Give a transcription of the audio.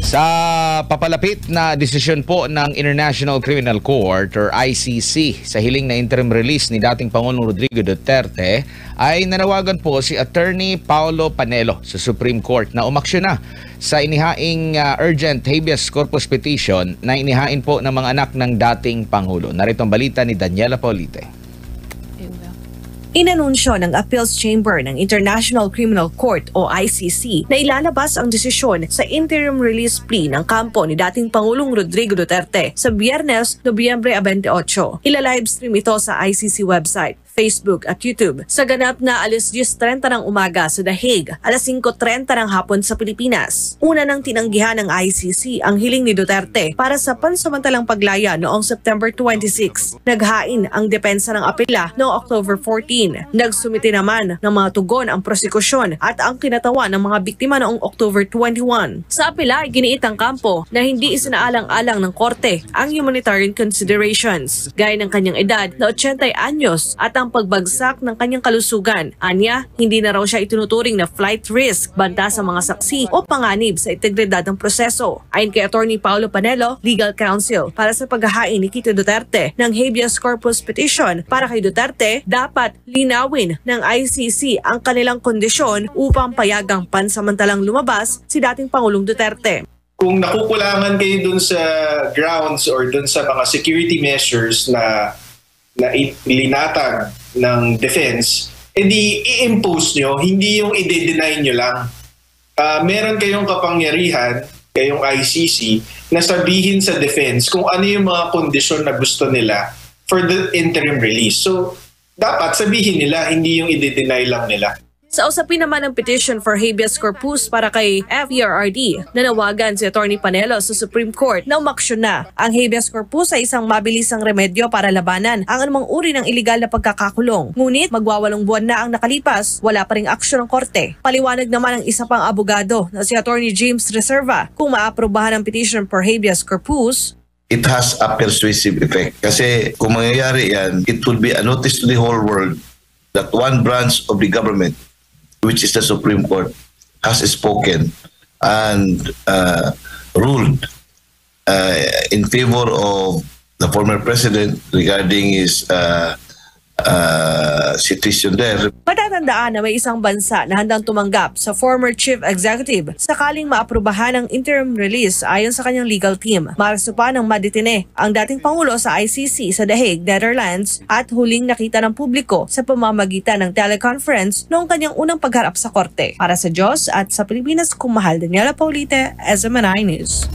Sa papalapit na desisyon po ng International Criminal Court or ICC sa hiling na interim release ni dating Pangulong Rodrigo Duterte, ay nanawagan po si Attorney Paulo Panelo sa Supreme Court na umaksyon na sa inihaing urgent habeas corpus petition na inihain po ng mga anak ng dating Pangulo. Narito ang balita ni Daniela Paulite. Inanunsyo ng Appeals Chamber ng International Criminal Court o ICC na ilalabas ang desisyon sa interim release plea ng kampo ni dating Pangulong Rodrigo Duterte sa Biyernes, Nobyembre 28. Ila-livestream ito sa ICC website, Facebook at YouTube sa ganap na alas 10:30 ng umaga sa The Hague, alas 5:30 ng hapon sa Pilipinas. Una nang tinanggihan ng ICC ang hiling ni Duterte para sa pansamantalang paglaya noong September 26. Naghain ang depensa ng apela noong October 14. Nagsumite naman ng mga tugon ang prosekusyon at ang kinatawan ng mga biktima noong October 21. Sa apela ay giniit ang kampo na hindi isinaalang-alang ng korte ang humanitarian considerations, gaya ng kanyang edad na 80 anyos at ang pagbagsak ng kanyang kalusugan. Anya, hindi na raw siya itunuturing na flight risk, banta sa mga saksi o panganib sa integridad ng proseso. Ayon kay Attorney Paulo Panelo, Legal Counsel, para sa paghahain ni Kito Duterte ng habeas corpus petition para kay Duterte, dapat linawin ng ICC ang kanilang kondisyon upang payagang pansamantalang lumabas si dating Pangulong Duterte. Kung nakukulangan kayo dun sa grounds or dun sa mga security measures na ilinatag ng defense, edi i-impose nyo, hindi yung i-deny nyo lang. Meron kayong kapangyarihan, kayong ICC, na sabihin sa defense kung ano yung mga kondisyon na gusto nila for the interim release. So, dapat sabihin nila, hindi yung i-deny lang nila. Sa usapin naman ng petition for habeas corpus para kay FERRD, nanawagan si Attorney Panelo sa Supreme Court na umaksyon na. Ang habeas corpus ay isang mabilisang remedyo para labanan ang anumang uri ng iligal na pagkakakulong. Ngunit magwawalong buwan na ang nakalipas, wala pa ring aksyon ng korte. Paliwanag naman ng isa pang abogado na si Attorney James Reserva kung maaprubahan ang petition for habeas corpus, it has a persuasive effect. Kasi kung mangyayari yan, it would be a notice to the whole world that one branch of the government, which is the Supreme Court, has spoken and ruled in favor of the former president regarding his situation there. Patatandaan na may isang bansa na handang tumanggap sa former chief executive sakaling maaprubahan ang interim release ayon sa kanyang legal team. Marso pa nang madetine ang dating Pangulo sa ICC sa The Hague, Netherlands at huling nakita ng publiko sa pamamagitan ng teleconference noong kanyang unang pagharap sa korte. Para sa Diyos at sa Pilipinas, kumahal Daniela Paulite, SMNI News.